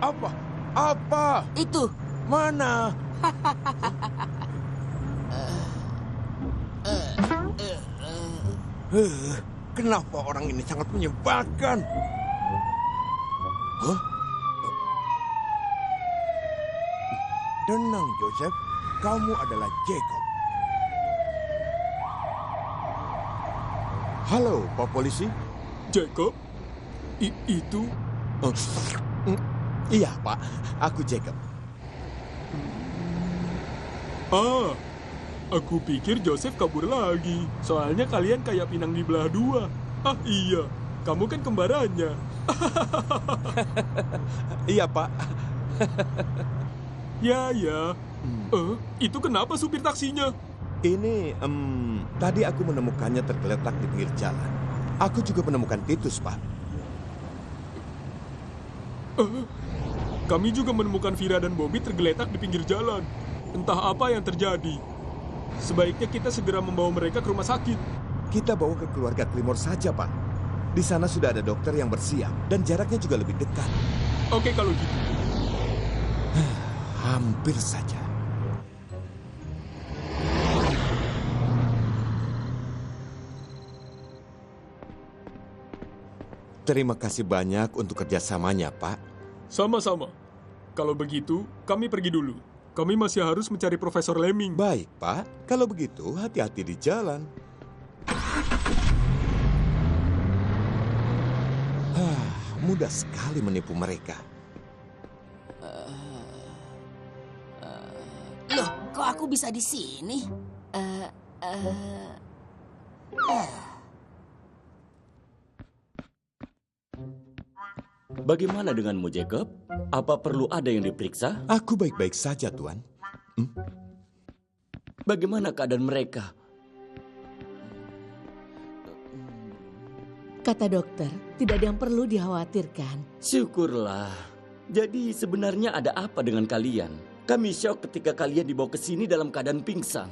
Apa? Apa? Itu. Mana? Kenapa orang ini sangat menyebalkan? Hah? Tenang, Joseph. Kamu adalah Jacob. Halo, Pak Polisi. Jacob? Itu? Iya, Pak. Aku Jacob. Ah, aku pikir Joseph kabur lagi. Soalnya kalian kayak pinang di belah dua. Ah iya, kamu kan kembarannya. Iya, Pak. Ya. Itu kenapa supir taksinya? Ini, tadi aku menemukannya tergeletak di pinggir jalan. Aku juga menemukan Titus, Pak. Kami juga menemukan Vira dan Bobby tergeletak di pinggir jalan. Entah apa yang terjadi. Sebaiknya kita segera membawa mereka ke rumah sakit. Kita bawa ke keluarga Claymore saja, Pak. Di sana sudah ada dokter yang bersiap dan jaraknya juga lebih dekat. Oke, kalau gitu. Hampir saja. Terima kasih banyak untuk kerjasamanya, Pak. Sama-sama. Kalau begitu, kami pergi dulu. Kami masih harus mencari Profesor Lemming. Baik, Pak. Kalau begitu, hati-hati di jalan. Mudah sekali menipu mereka. Loh, kok aku bisa di sini? Bagaimana denganmu, Jacob? Apa perlu ada yang diperiksa? Aku baik-baik saja, Tuan. Bagaimana keadaan mereka? Kata dokter, tidak ada yang perlu dikhawatirkan. Syukurlah. Jadi sebenarnya ada apa dengan kalian? Kami syok ketika kalian dibawa ke sini dalam keadaan pingsan.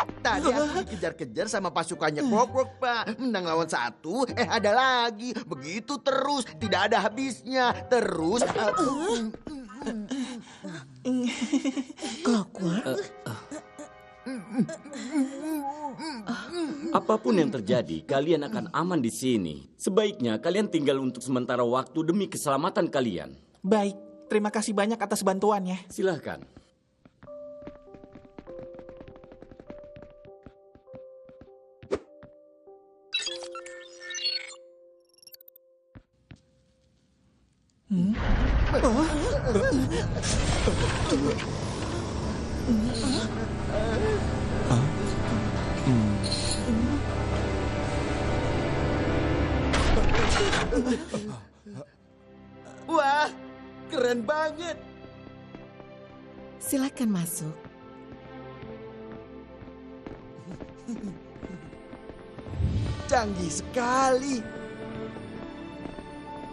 Tadi aku dikejar-kejar sama pasukannya Clockwork, Pak. Menang lawan satu, ada lagi. Begitu terus, tidak ada habisnya. Terus... Clockwork? Apapun yang terjadi, kalian akan aman di sini. Sebaiknya kalian tinggal untuk sementara waktu demi keselamatan kalian. Baik, terima kasih banyak atas bantuannya. Silahkan. Wah, keren banget. Silakan masuk. Canggih sekali.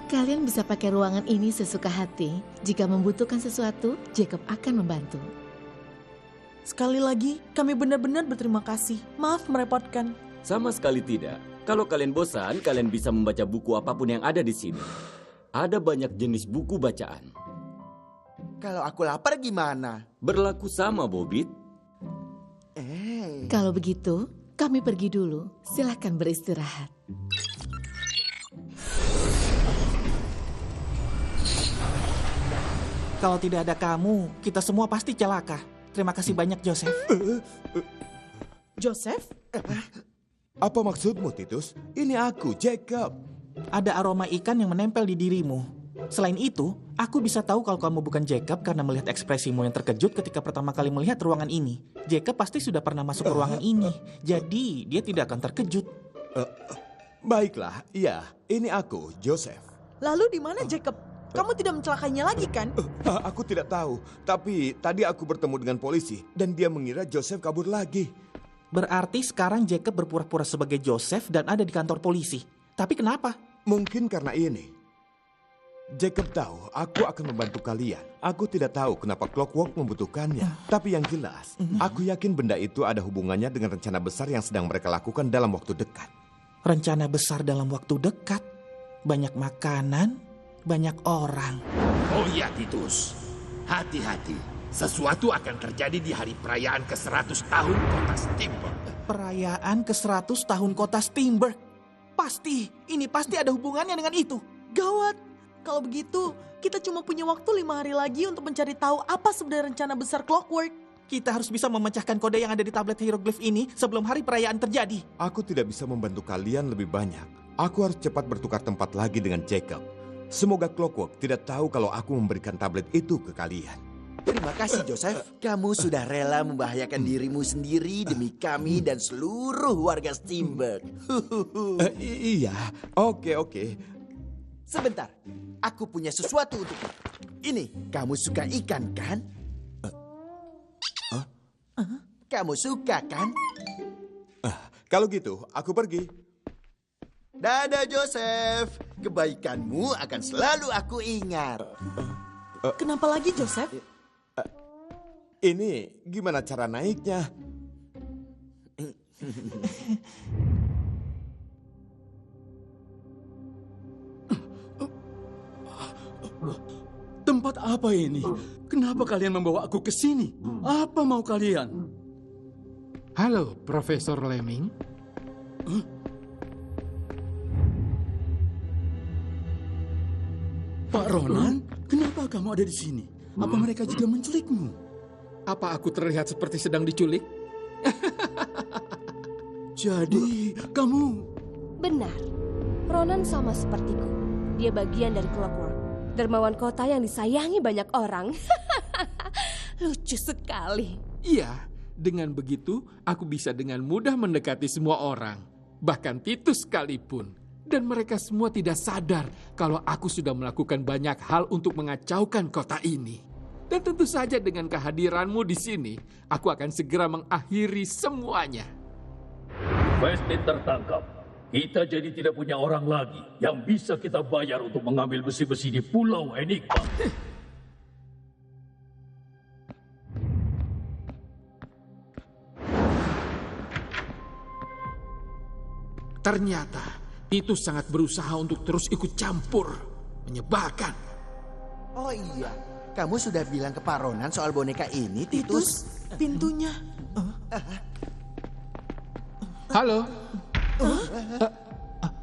Kalian bisa pakai ruangan ini sesuka hati. Jika membutuhkan sesuatu, Jacob akan membantu. Sekali lagi, kami benar-benar berterima kasih. Maaf merepotkan. Sama sekali tidak. Kalau kalian bosan, kalian bisa membaca buku apapun yang ada di sini. Ada banyak jenis buku bacaan. Kalau aku lapar gimana? Berlaku sama, Bobit. Kalau begitu, kami pergi dulu. Silakan beristirahat. Kalau tidak ada kamu, kita semua pasti celaka. Terima kasih banyak, Joseph. Joseph? Apa maksudmu, Titus? Ini aku, Jacob. Ada aroma ikan yang menempel di dirimu. Selain itu, aku bisa tahu kalau kamu bukan Jacob karena melihat ekspresimu yang terkejut ketika pertama kali melihat ruangan ini. Jacob pasti sudah pernah masuk ke ruangan ini, jadi dia tidak akan terkejut. Baiklah, iya. Ini aku, Joseph. Lalu di mana Jacob? Kamu tidak mencelakainya lagi kan? Aku tidak tahu, tapi tadi aku bertemu dengan polisi dan dia mengira Joseph kabur lagi. Berarti sekarang Jacob berpura-pura sebagai Joseph dan ada di kantor polisi. Tapi kenapa? Mungkin karena ini. Jacob tahu aku akan membantu kalian. Aku tidak tahu kenapa Clockwork membutuhkannya. Tapi yang jelas, aku yakin benda itu ada hubungannya dengan rencana besar yang sedang mereka lakukan dalam waktu dekat. Rencana besar dalam waktu dekat? Banyak makanan, banyak orang. Oh iya, Titus. Hati-hati. Sesuatu akan terjadi di hari perayaan ke-100 tahun kota Steamburg. Perayaan ke-100 tahun kota Steamburg. Ini pasti ada hubungannya dengan itu. Gawat. Kalau begitu, kita cuma punya waktu 5 hari lagi untuk mencari tahu apa sebenarnya rencana besar Clockwork. Kita harus bisa memecahkan kode yang ada di tablet hieroglif ini sebelum hari perayaan terjadi. Aku tidak bisa membantu kalian lebih banyak. Aku harus cepat bertukar tempat lagi dengan Jacob. Semoga Clockwork tidak tahu kalau aku memberikan tablet itu ke kalian. Terima kasih, Joseph. Kamu sudah rela membahayakan dirimu sendiri demi kami dan seluruh warga Steamburg. Iya, oke. Sebentar, aku punya sesuatu untukmu. Ini, kamu suka ikan kan? Kamu suka kan? Kalau gitu, aku pergi. Dadah, Joseph. Kebaikanmu akan selalu aku ingat. Kenapa lagi, Joseph? Ini gimana cara naiknya? Tempat apa ini? Kenapa kalian membawa aku ke sini? Apa mau kalian? Halo, Profesor Lemming. Pak Ronan, kenapa kamu ada di sini? Apa mereka juga menculikmu? Apa aku terlihat seperti sedang diculik? Jadi, kamu... Benar. Ronan sama sepertiku. Dia bagian dari Clockwork. Dermawan kota yang disayangi banyak orang. Lucu sekali. Iya, dengan begitu aku bisa dengan mudah mendekati semua orang. Bahkan Titus sekalipun. Dan mereka semua tidak sadar kalau aku sudah melakukan banyak hal untuk mengacaukan kota ini. Dan tentu saja dengan kehadiranmu di sini, aku akan segera mengakhiri semuanya. Westin tertangkap. Kita jadi tidak punya orang lagi yang bisa kita bayar untuk mengambil besi-besi di Pulau Enigma. Ternyata Titus sangat berusaha untuk terus ikut campur. Menyebalkan. Oh iya, kamu sudah bilang ke Pak Ronan soal boneka ini, Titus? Pintunya. Halo.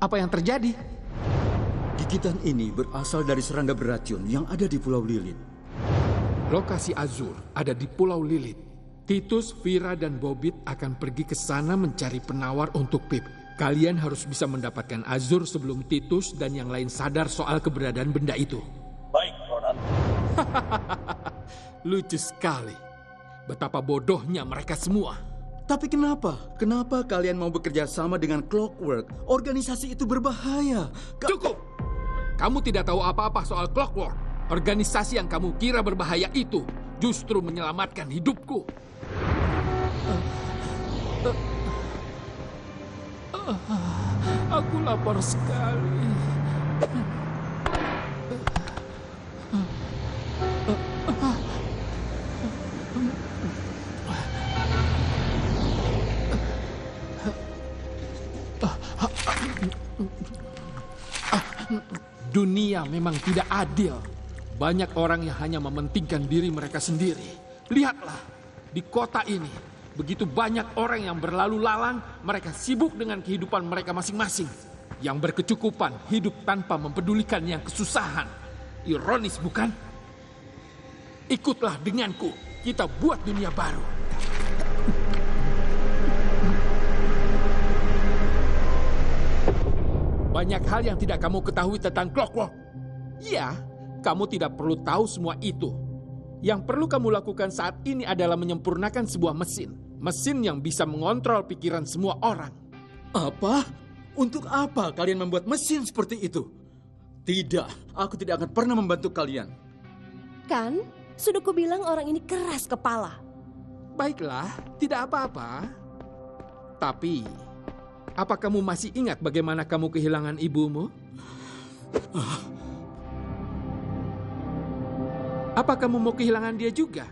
Apa yang terjadi? Gigitan ini berasal dari serangga beracun yang ada di Pulau Lilith. Lokasi Azur ada di Pulau Lilith. Titus, Vira, dan Bobit akan pergi ke sana mencari penawar untuk Pip. Kalian harus bisa mendapatkan Azur sebelum Titus dan yang lain sadar soal keberadaan benda itu. Baik, Ronan. Lucu sekali. Betapa bodohnya mereka semua. Tapi kenapa? Kenapa kalian mau bekerja sama dengan Clockwork? Organisasi itu berbahaya. Cukup! Kamu tidak tahu apa-apa soal Clockwork. Organisasi yang kamu kira berbahaya itu justru menyelamatkan hidupku. Aku lapar sekali. Dunia memang tidak adil. Banyak orang yang hanya mementingkan diri mereka sendiri. Lihatlah, di kota ini, begitu banyak orang yang berlalu lalang, mereka sibuk dengan kehidupan mereka masing-masing. Yang berkecukupan hidup tanpa mempedulikan yang kesusahan. Ironis bukan? Ikutlah denganku, kita buat dunia baru. Banyak hal yang tidak kamu ketahui tentang Clockwork. Ya, kamu tidak perlu tahu semua itu. Yang perlu kamu lakukan saat ini adalah menyempurnakan sebuah mesin. Mesin yang bisa mengontrol pikiran semua orang. Apa? Untuk apa kalian membuat mesin seperti itu? Tidak, aku tidak akan pernah membantu kalian. Kan, sudah kubilang orang ini keras kepala. Baiklah, tidak apa-apa. Tapi, apa kamu masih ingat bagaimana kamu kehilangan ibumu? Apa kamu mau kehilangan dia juga?